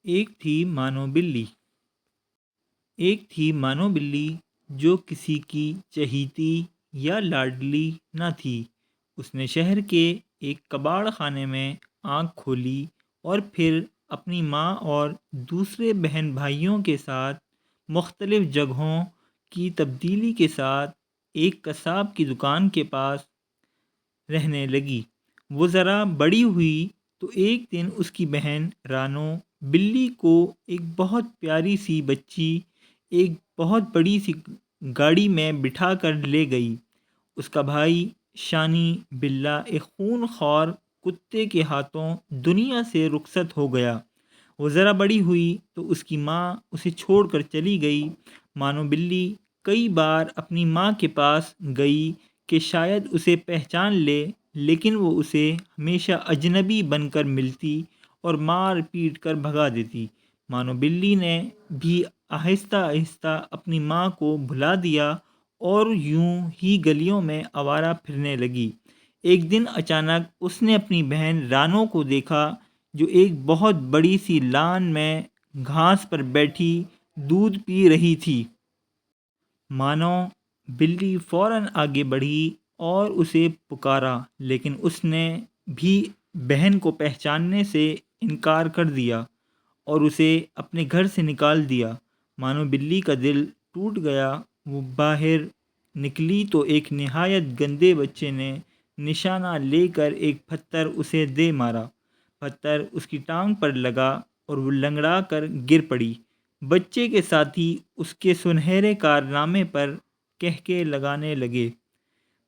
ایک تھی مانو بلی۔ ایک تھی مانو بلی جو کسی کی چہیتی یا لاڈلی نہ تھی۔ اس نے شہر کے ایک کباڑ خانے میں آنکھ کھولی اور پھر اپنی ماں اور دوسرے بہن بھائیوں کے ساتھ مختلف جگہوں کی تبدیلی کے ساتھ ایک قصاب کی دکان کے پاس رہنے لگی۔ وہ ذرا بڑی ہوئی تو ایک دن اس کی بہن رانو بلی کو ایک بہت پیاری سی بچی ایک بہت بڑی سی گاڑی میں بٹھا کر لے گئی۔ اس کا بھائی شانی بلّا ایک خون خوار کتے کے ہاتھوں دنیا سے رخصت ہو گیا۔ وہ ذرا بڑی ہوئی تو اس کی ماں اسے چھوڑ کر چلی گئی۔ مانو بلی کئی بار اپنی ماں کے پاس گئی کہ شاید اسے پہچان لے، لیکن وہ اسے ہمیشہ اجنبی بن کر ملتی اور مار پیٹ کر بھگا دیتی۔ مانو بلی نے بھی آہستہ آہستہ اپنی ماں کو بھلا دیا اور یوں ہی گلیوں میں آوارہ پھرنے لگی۔ ایک دن اچانک اس نے اپنی بہن رانو کو دیکھا جو ایک بہت بڑی سی لان میں گھاس پر بیٹھی دودھ پی رہی تھی۔ مانو بلی فوراً آگے بڑھی اور اسے پکارا، لیکن اس نے بھی بہن کو پہچاننے سے انکار کر دیا اور اسے اپنے گھر سے نکال دیا۔ مانو بلی کا دل ٹوٹ گیا۔ وہ باہر نکلی تو ایک نہایت گندے بچے نے نشانہ لے کر ایک پتھر اسے دے مارا۔ پتھر اس کی ٹانگ پر لگا اور وہ لنگڑا کر گر پڑی۔ بچے کے ساتھی اس کے سنہرے کارنامے پر کہکے لگانے لگے۔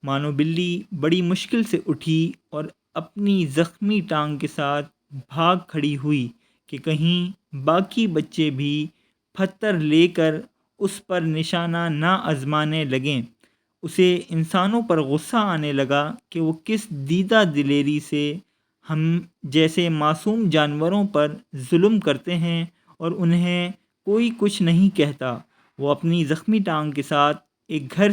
مانو بلی بڑی مشکل سے اٹھی اور اپنی زخمی ٹانگ کے ساتھ بھاگ کھڑی ہوئی کہ کہیں باقی بچے بھی پتھر لے کر اس پر نشانہ نہ آزمانے لگیں۔ اسے انسانوں پر غصہ آنے لگا کہ وہ کس دیدہ دلیری سے ہم جیسے معصوم جانوروں پر ظلم کرتے ہیں اور انہیں کوئی کچھ نہیں کہتا۔ وہ اپنی زخمی ٹانگ کے ساتھ ایک گھر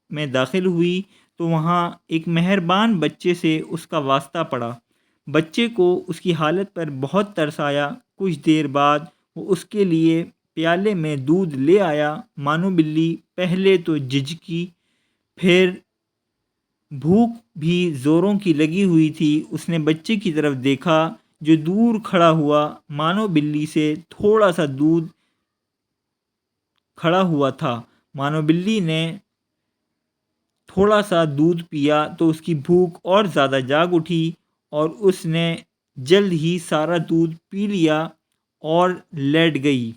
میں داخل ہوئی تو وہاں ایک مہربان بچے سے اس کا واسطہ پڑا۔ بچے کو اس کی حالت پر بہت ترس آیا۔ کچھ دیر بعد وہ اس کے لیے پیالے میں دودھ لے آیا۔ مانو بلی پہلے تو جھجکی، پھر بھوک بھی زوروں کی لگی ہوئی تھی۔ اس نے بچے کی طرف دیکھا جو دور کھڑا ہوا مانو بلی سے تھوڑا سا دور کھڑا ہوا تھا۔ مانو بلی نے تھوڑا سا دودھ پیا تو اس کی بھوک اور زیادہ جاگ اٹھی اور اس نے جلد ہی سارا دودھ پی لیا اور لیٹ گئی۔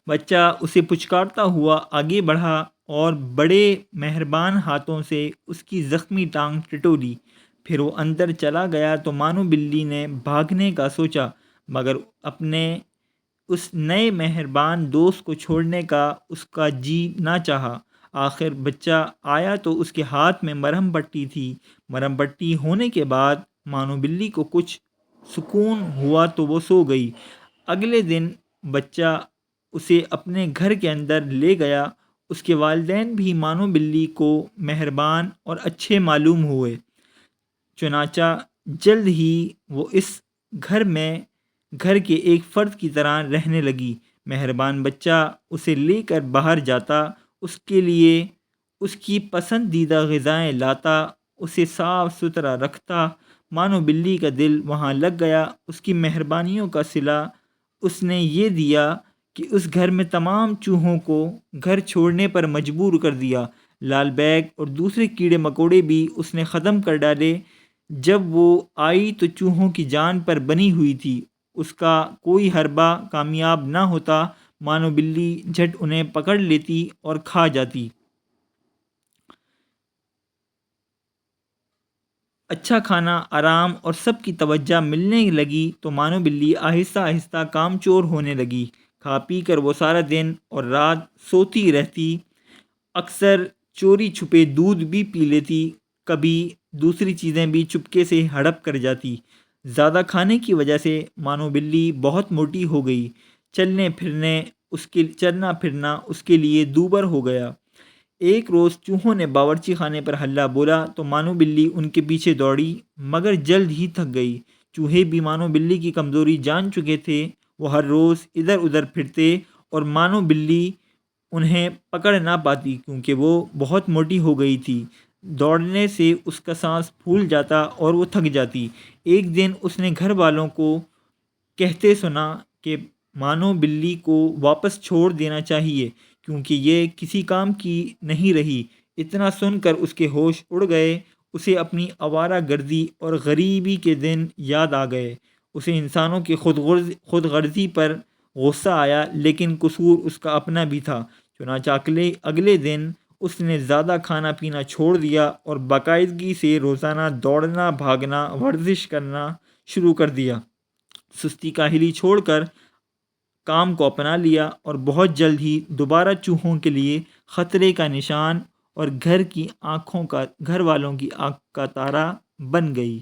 بچہ اسے پچکارتا ہوا آگے بڑھا اور بڑے مہربان ہاتھوں سے اس کی زخمی ٹانگ ٹٹولی۔ پھر وہ اندر چلا گیا تو مانو بلی نے بھاگنے کا سوچا، مگر اپنے اس نئے مہربان دوست کو چھوڑنے کا اس کا جی نہ چاہا۔ آخر بچہ آیا تو اس کے ہاتھ میں مرہم پٹی تھی۔ مرہم پٹی ہونے کے بعد مانو بلی کو کچھ سکون ہوا تو وہ سو گئی۔ اگلے دن بچہ اسے اپنے گھر کے اندر لے گیا۔ اس کے والدین بھی مانو بلی کو مہربان اور اچھے معلوم ہوئے، چنانچہ جلد ہی وہ اس گھر کے ایک فرد کی طرح رہنے لگی۔ مہربان بچہ اسے لے کر باہر جاتا، اس کے لیے اس کی پسندیدہ غذائیں لاتا، اسے صاف ستھرا رکھتا۔ مانو بلی کا دل وہاں لگ گیا۔ اس کی مہربانیوں کا صلہ اس نے یہ دیا کہ اس گھر میں تمام چوہوں کو گھر چھوڑنے پر مجبور کر دیا۔ لال بیگ اور دوسرے کیڑے مکوڑے بھی اس نے ختم کر ڈالے۔ جب وہ آئی تو چوہوں کی جان پر بنی ہوئی تھی۔ اس کا کوئی حربہ کامیاب نہ ہوتا، مانو بلی جھٹ انہیں پکڑ لیتی اور کھا جاتی۔ اچھا کھانا، آرام اور سب کی توجہ ملنے لگی تو مانو بلی آہستہ آہستہ کام چور ہونے لگی۔ کھا پی کر وہ سارا دن اور رات سوتی رہتی، اکثر چوری چھپے دودھ بھی پی لیتی، کبھی دوسری چیزیں بھی چپکے سے ہڑپ کر جاتی۔ زیادہ کھانے کی وجہ سے مانو بلی بہت موٹی ہو گئی۔ چلنا پھرنا اس کے لیے دوبر ہو گیا۔ ایک روز چوہوں نے باورچی خانے پر ہلہ بولا تو مانو بلی ان کے پیچھے دوڑی، مگر جلد ہی تھک گئی۔ چوہے بھی مانو بلی کی کمزوری جان چکے تھے۔ وہ ہر روز ادھر ادھر پھرتے اور مانو بلی انہیں پکڑ نہ پاتی کیونکہ وہ بہت موٹی ہو گئی تھی۔ دوڑنے سے اس کا سانس پھول جاتا اور وہ تھک جاتی۔ ایک دن اس نے گھر والوں کو کہتے سنا کہ مانو بلی کو واپس چھوڑ دینا چاہیے کیونکہ یہ کسی کام کی نہیں رہی۔ اتنا سن کر اس کے ہوش اڑ گئے۔ اسے اپنی آوارہ گردی اور غریبی کے دن یاد آ گئے۔ اسے انسانوں کی خود غرضی پر غصہ آیا، لیکن قصور اس کا اپنا بھی تھا۔ چنانچہ اگلے دن اس نے زیادہ کھانا پینا چھوڑ دیا اور باقاعدگی سے روزانہ دوڑنا، بھاگنا، ورزش کرنا شروع کر دیا۔ سستی کاہلی چھوڑ کر کام کو اپنا لیا اور بہت جلد ہی دوبارہ چوہوں کے لیے خطرے کا نشان اور گھر والوں کی آنکھ کا تارا بن گئی۔